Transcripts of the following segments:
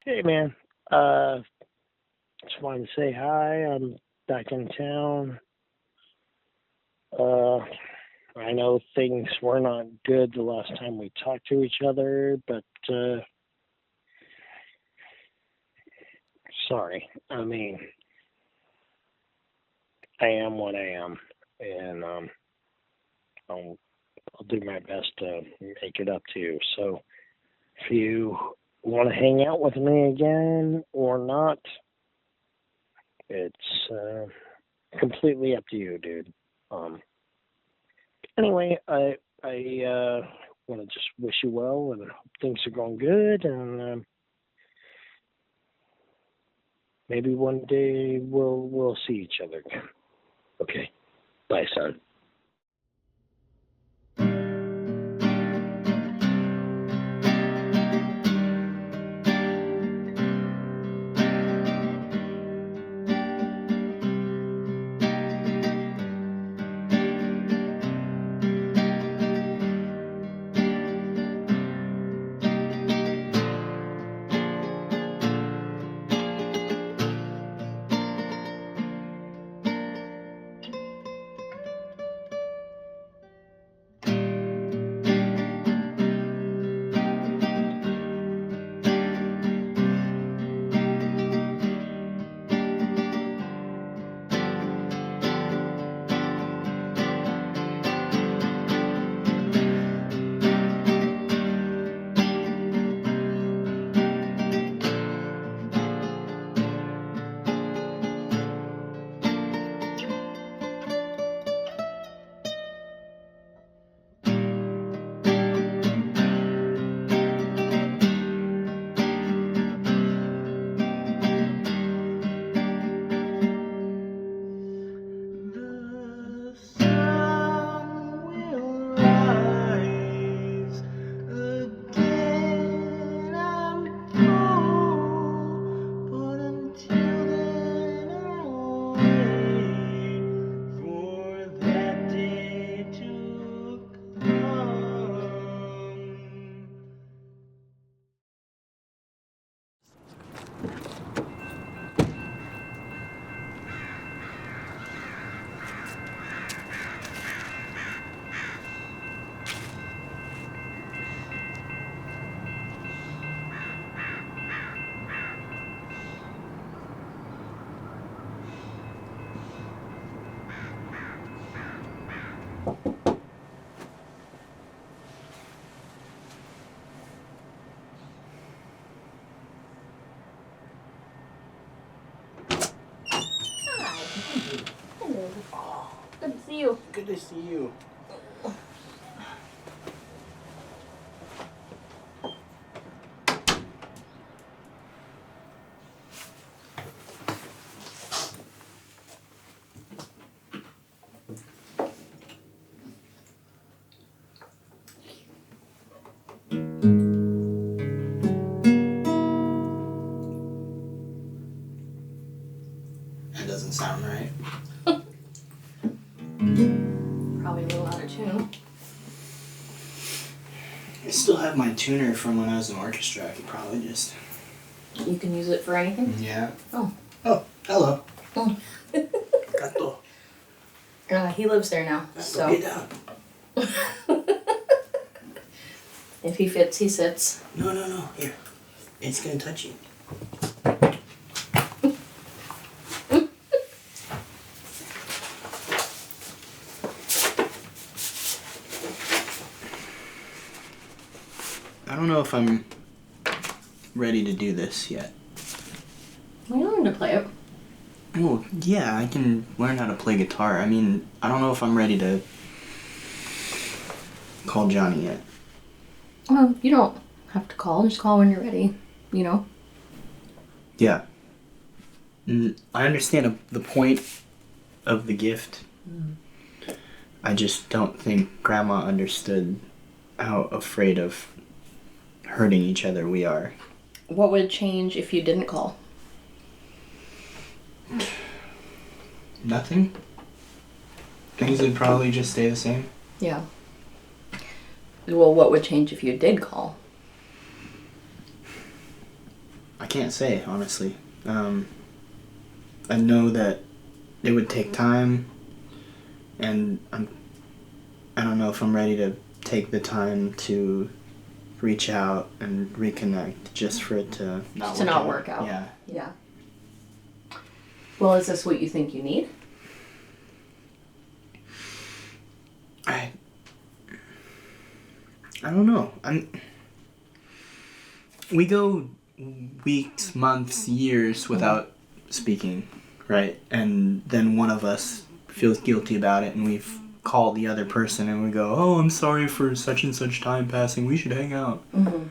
Hey, man. Just wanted to say hi. I'm back in town. Uh, I know things were not good the last time we talked to each other, but sorry. I mean, I am what I am, and I'll I'll do my best to make it up to you. So if you want to hang out with me again or not, it's completely up to you, dude. Um, anyway, I want to just wish you well and hope things are going good, and maybe one day we'll see each other again. Okay, bye, son. Hello. Good to see you. Good to see you. That doesn't sound right. Probably a little out of tune. I still have my tuner from when I was in orchestra. I could probably just... You can use it for anything? Yeah. Oh. Oh, hello. Oh. Gato. He lives there now, Gato, so. get down. If he fits, he sits. No. Here. It's gonna touch you. I don't know if I'm ready to do this yet. We learn to play it. Well, yeah, I can learn how to play guitar. I mean, I don't know if I'm ready to call Johnny yet. Well, you don't have to call. Just call when you're ready, you know? Yeah. I understand the point of the gift. I just don't think Grandma understood how afraid of hurting each other we are. What would change if you didn't call? Nothing. Things would probably just stay the same. Yeah. Well, what would change if you did call? I can't say, honestly. I know that it would take time, and I don't know if I'm ready to take the time to reach out and reconnect just for it to not work out. Yeah. Yeah. Well, is this what you think you need? I don't know. We go weeks, months, years without speaking, right? And then one of us feels guilty about it, and we've called the other person and we go, "Oh, I'm sorry for such and such time passing. We should hang out." Mm-hmm.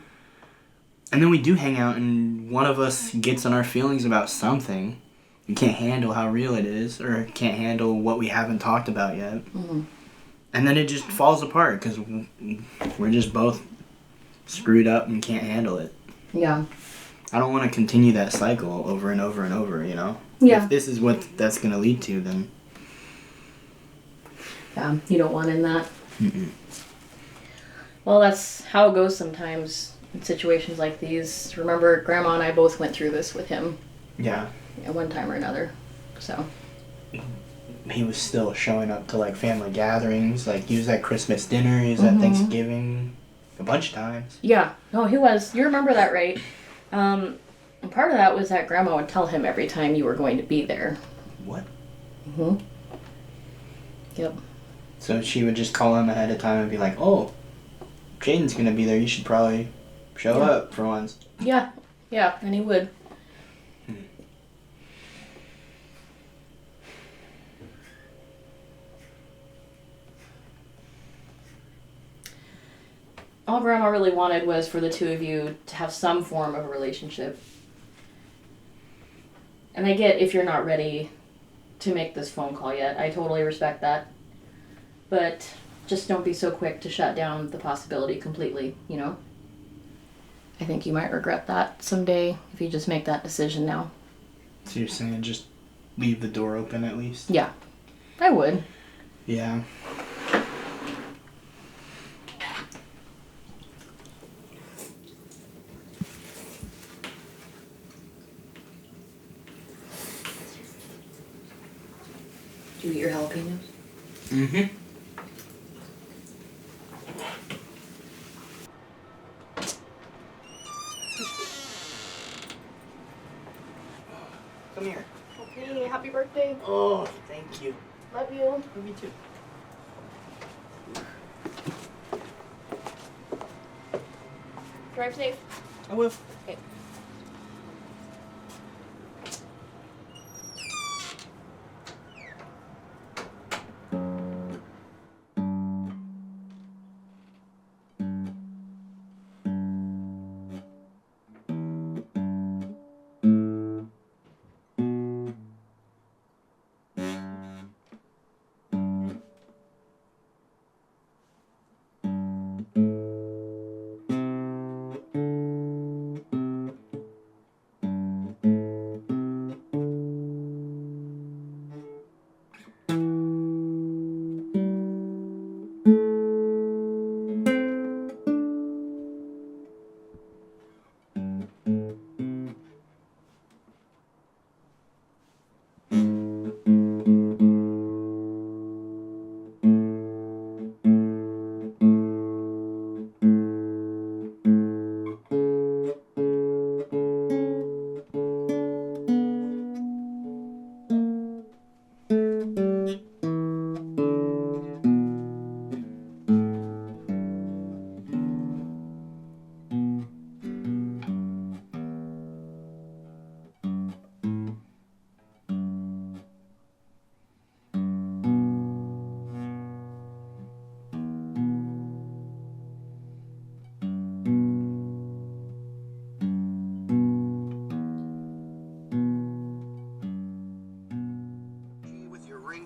And then we do hang out, and one of us gets on our feelings about something. We can't handle how real it is, or can't handle what we haven't talked about yet. Mm-hmm. And then it just falls apart because we're just both screwed up and can't handle it. Yeah. I don't want to continue that cycle over and over and over, you know? Yeah. If this is what that's going to lead to, then... Yeah, you don't want in that. Mm-mm. Well, that's how it goes sometimes in situations like these. Remember, Grandma and I both went through this with him. Yeah. At one time or another. So... He was still showing up to, like, family gatherings. Like, he was at Christmas dinner. He was at Thanksgiving a bunch of times. Yeah. No, he was. You remember that, right? And part of that was that Grandma would tell him every time you were going to be there. What? Mm-hmm. Yep. So she would just call him ahead of time and be like, "Oh, Jayden's going to be there. You should probably show up for once." Yeah. Yeah, and he would. All Grandma really wanted was for the two of you to have some form of a relationship. And I get if you're not ready to make this phone call yet. I totally respect that. But just don't be so quick to shut down the possibility completely, you know? I think you might regret that someday if you just make that decision now. So you're saying just leave the door open at least? Yeah, I would. Yeah. Do you eat your jalapenos? Mm-hmm. Come here. Okay, happy birthday. Oh, thank you. Love you. Love you too. Drive safe. I will. Okay.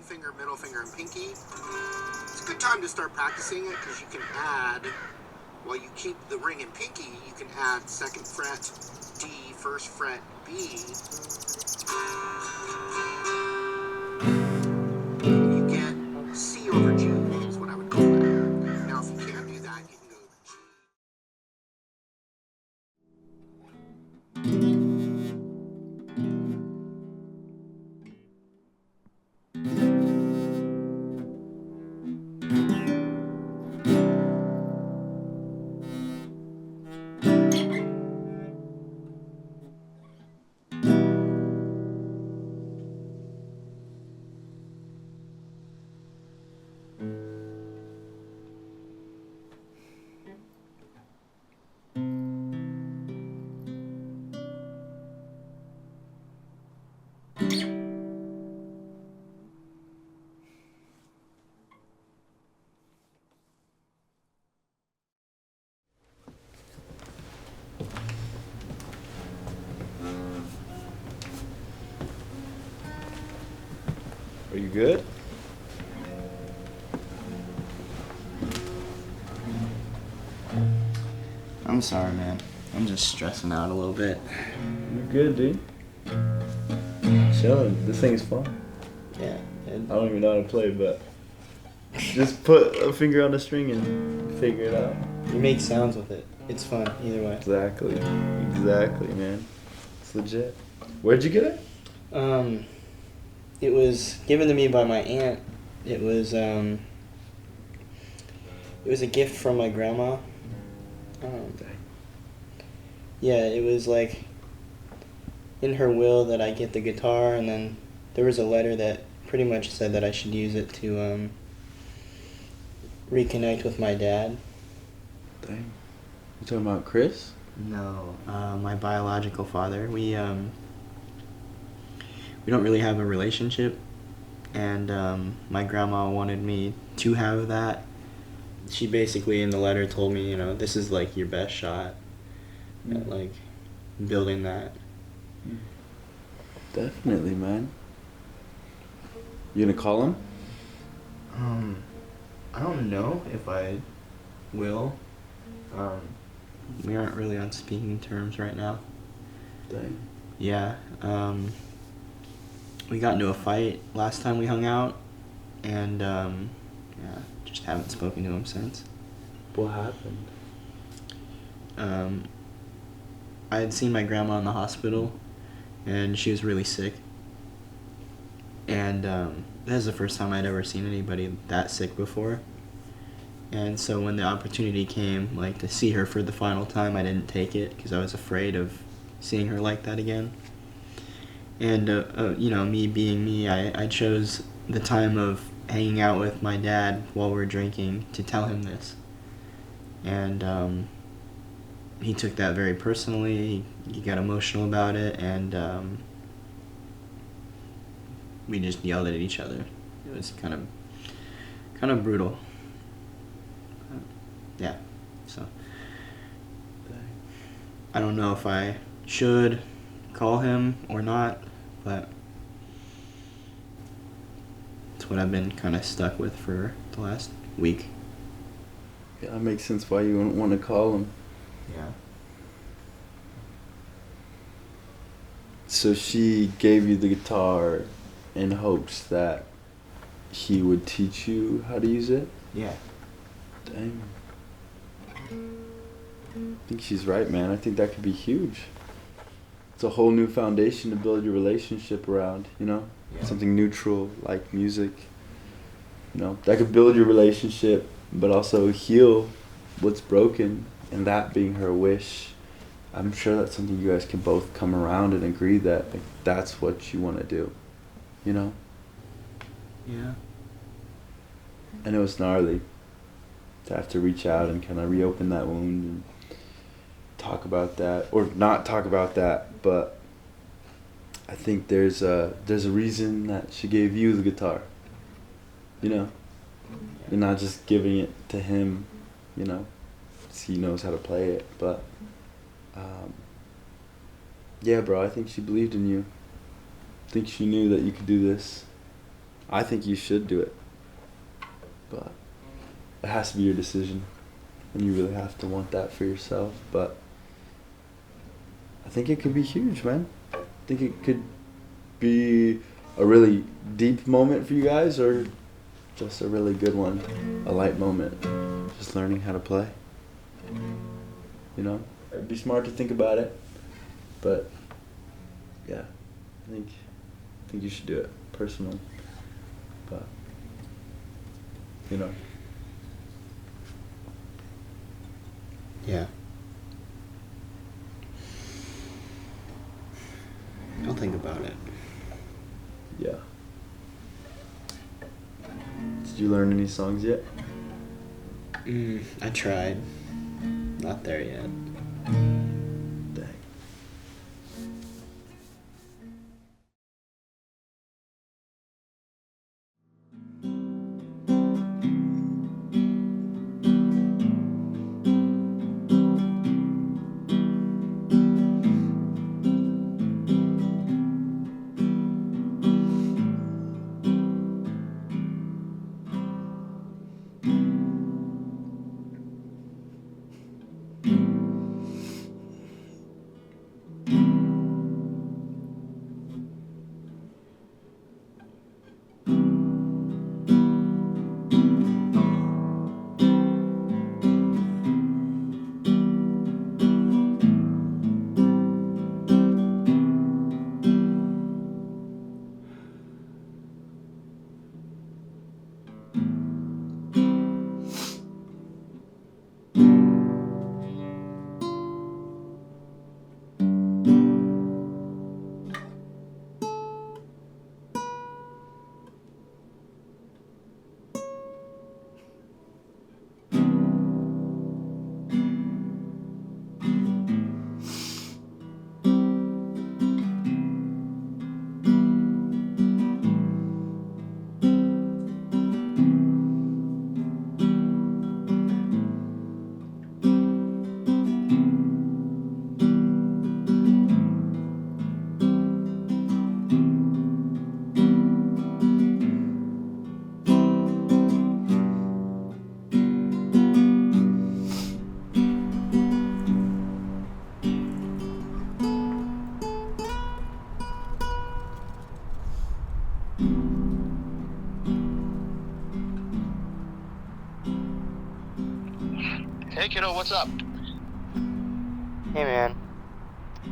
Finger, middle finger, and pinky. It's a good time to start practicing it because you can add, while you keep the ring and pinky, you can add 2nd fret D, 1st fret B. You get C over G is what I would call that. Now if you can't do that, you can go G. Are you good? I'm sorry, man. I'm just stressing out a little bit. You're good, dude. Chilling. This thing's fun. Yeah. I don't even know how to play, but just put a finger on the string and figure it out. You make sounds with it. It's fun, either way. Exactly, man. It's legit. Where'd you get it? It was given to me by my aunt. It was a gift from my grandma. Yeah, it was like in her will that I get the guitar, and then there was a letter that pretty much said that I should use it to reconnect with my dad. Dang. You talking about Chris? No, my biological father. We don't really have a relationship, and my grandma wanted me to have that. She basically in the letter told me, this is like your best shot at like building that. Definitely, man. You gonna call him? I don't know if I will. We aren't really on speaking terms right now. Dang. Yeah. We got into a fight last time we hung out, and just haven't spoken to him since. What happened? I had seen my grandma in the hospital, and she was really sick. And that was the first time I'd ever seen anybody that sick before. And so when the opportunity came, like, to see her for the final time, I didn't take it because I was afraid of seeing her like that again. And, me being me, I chose the time of hanging out with my dad while we were drinking to tell him this. And he took that very personally. He got emotional about it, and we just yelled at each other. It was kind of brutal. Yeah, so I don't know if I should call him or not, but it's what I've been kind of stuck with for the last week. Yeah, it makes sense why you wouldn't want to call him. Yeah. So she gave you the guitar in hopes that he would teach you how to use it? Yeah. Dang. I think she's right, man. I think that could be huge. It's a whole new foundation to build your relationship around, Yeah. Something neutral like music. That could build your relationship, but also heal what's broken, and that being her wish. I'm sure that's something you guys can both come around and agree that that's what you want to do, Yeah. I know it's gnarly to have to reach out and kind of reopen that wound and talk about that, or not talk about that, but I think there's a reason that she gave you the guitar. You're not just giving it to him, so he knows how to play it, but yeah, bro, I think she believed in you. I think she knew that you could do this. I think you should do it, but it has to be your decision, and you really have to want that for yourself. But I think it could be huge, man. I think it could be a really deep moment for you guys, or just a really good one, a light moment, just learning how to play. It'd be smart to think about it, but yeah, I think you should do it personally. But Yeah. I'll think about it. yeah. Did you learn any songs yet? I tried. Not there yet. Dang. Hey kiddo, what's up? Hey man,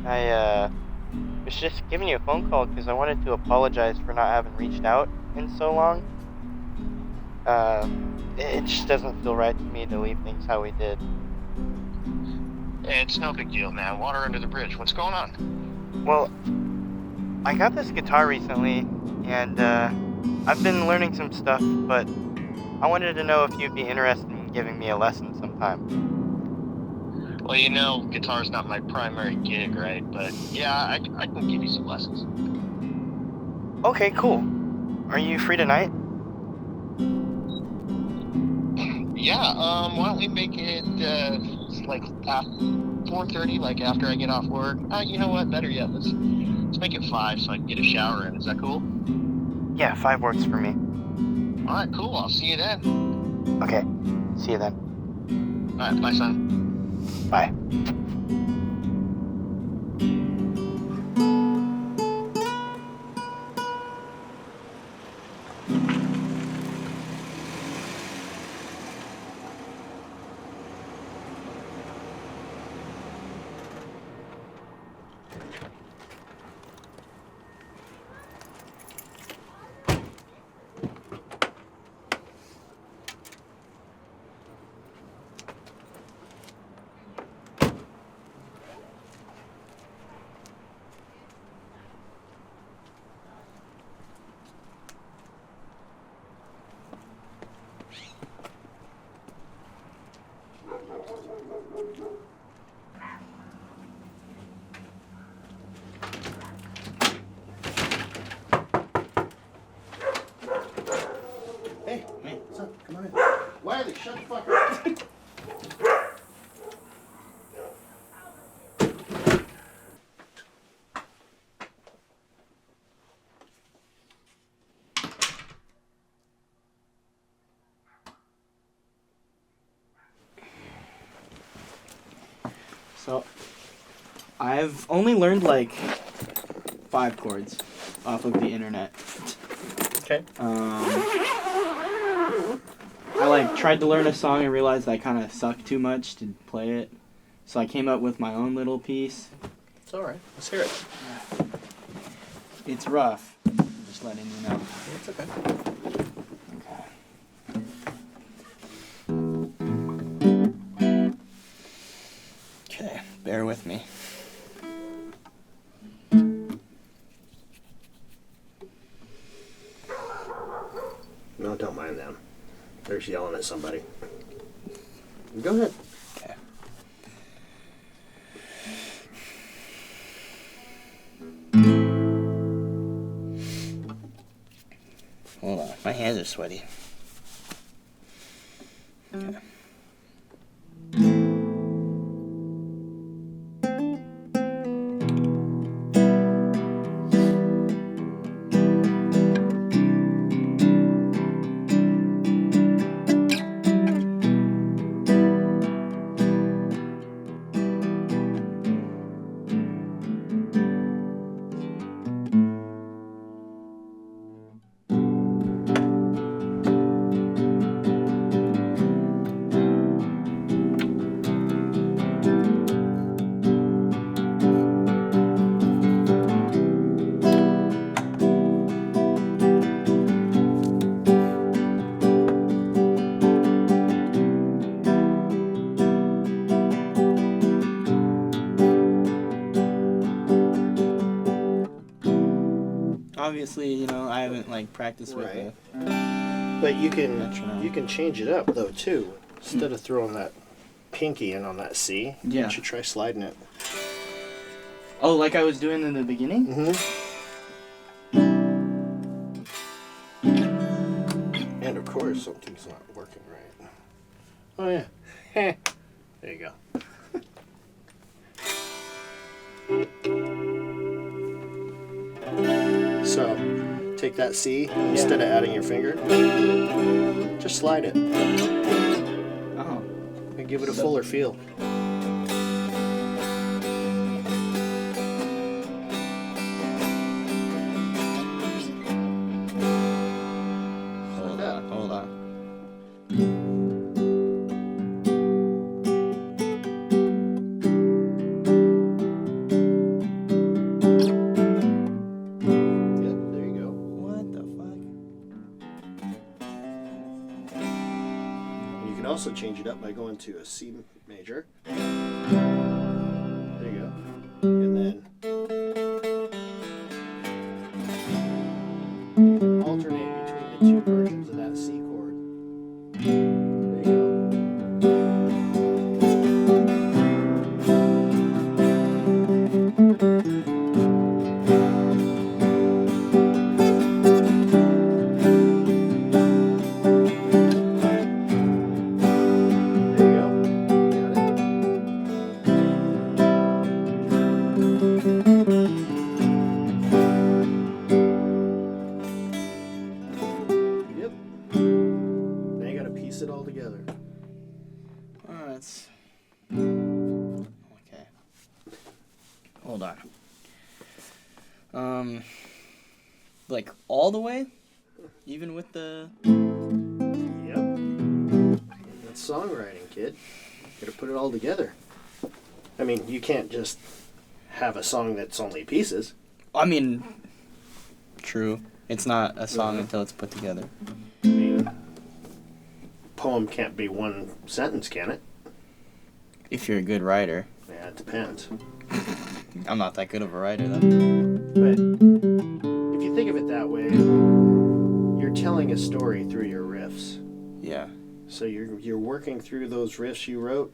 I was just giving you a phone call because I wanted to apologize for not having reached out in so long. It just doesn't feel right to me to leave things how we did. It's no big deal, man. Water under the bridge. What's going on? Well, I got this guitar recently, and I've been learning some stuff, but I wanted to know if you'd be interested in giving me a lesson sometime. Well, you know, guitar's not my primary gig, right? But yeah, I can give you some lessons. Okay, cool. Are you free tonight? Yeah, why don't we make it, like, 4:30, like, after I get off work? You know what? Better yet, let's make it 5 so I can get a shower in. Is that cool? Yeah, 5 works for me. Alright, cool. I'll see you then. Okay, see you then. Alright, bye, son. Bye. Hey, what's up? Come on in. Wiley, shut the fuck up. So, I've only learned like 5 chords off of the internet. Okay. I like tried to learn a song and realized I kind of sucked too much to play it. So I came up with my own little piece. It's alright. Let's hear it. It's rough. Just letting you know. It's okay. Okay, bear with me. No, don't mind them. They're just yelling at somebody. Go ahead. Okay. Hold on, my hands are sweaty. Okay. Obviously, you know, I haven't like practiced with Right. it. But you Metronome. can change it up though too. Instead of throwing that pinky in on that C, Yeah. you should try sliding it. Oh, like I was doing in the beginning? Mm-hmm. And of course, something's not working right. Oh yeah. There you go. So, take that C instead of adding your finger. Just slide it Oh. and give it a fuller feel. Hold on. also change it up by going to a C major. There you go. And then you can alternate between the two versions of that C chord. There you it all together. Oh, that's okay. Hold on. Like all the way, even with the. Yep. That's songwriting, kid. You gotta put it all together. I mean, you can't just have a song that's only pieces. I mean, true. It's not a song until it's put together. I mean, poem can't be one sentence, can it? If you're a good writer. Yeah, it depends. I'm not that good of a writer, though. But if you think of it that way, you're telling a story through your riffs. Yeah. So you're working through those riffs you wrote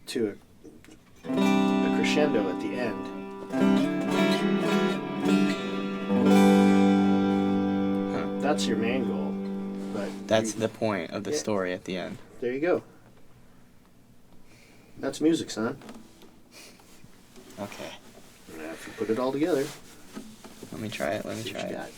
to a crescendo at the end. Huh. That's your main goal. But That's the point of the story at the end. there you go. That's music, son. Okay. And if you put it all together, Let me try it. see what you got.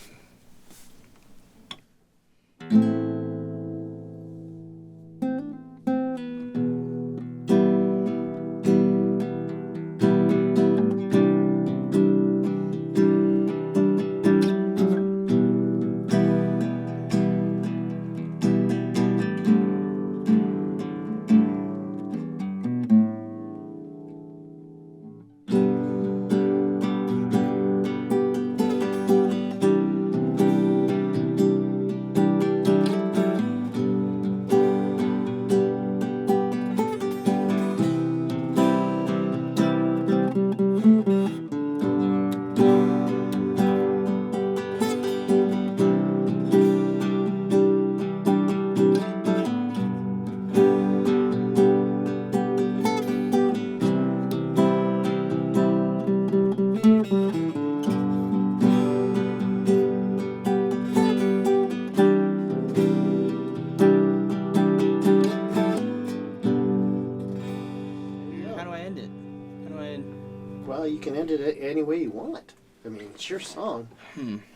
Well, you can end it any way you want. I mean, it's your song.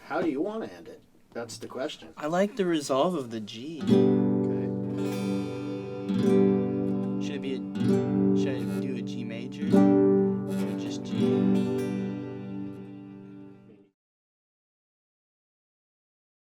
How do you want to end it? That's the question. I like the resolve of the G. Okay. Should it be a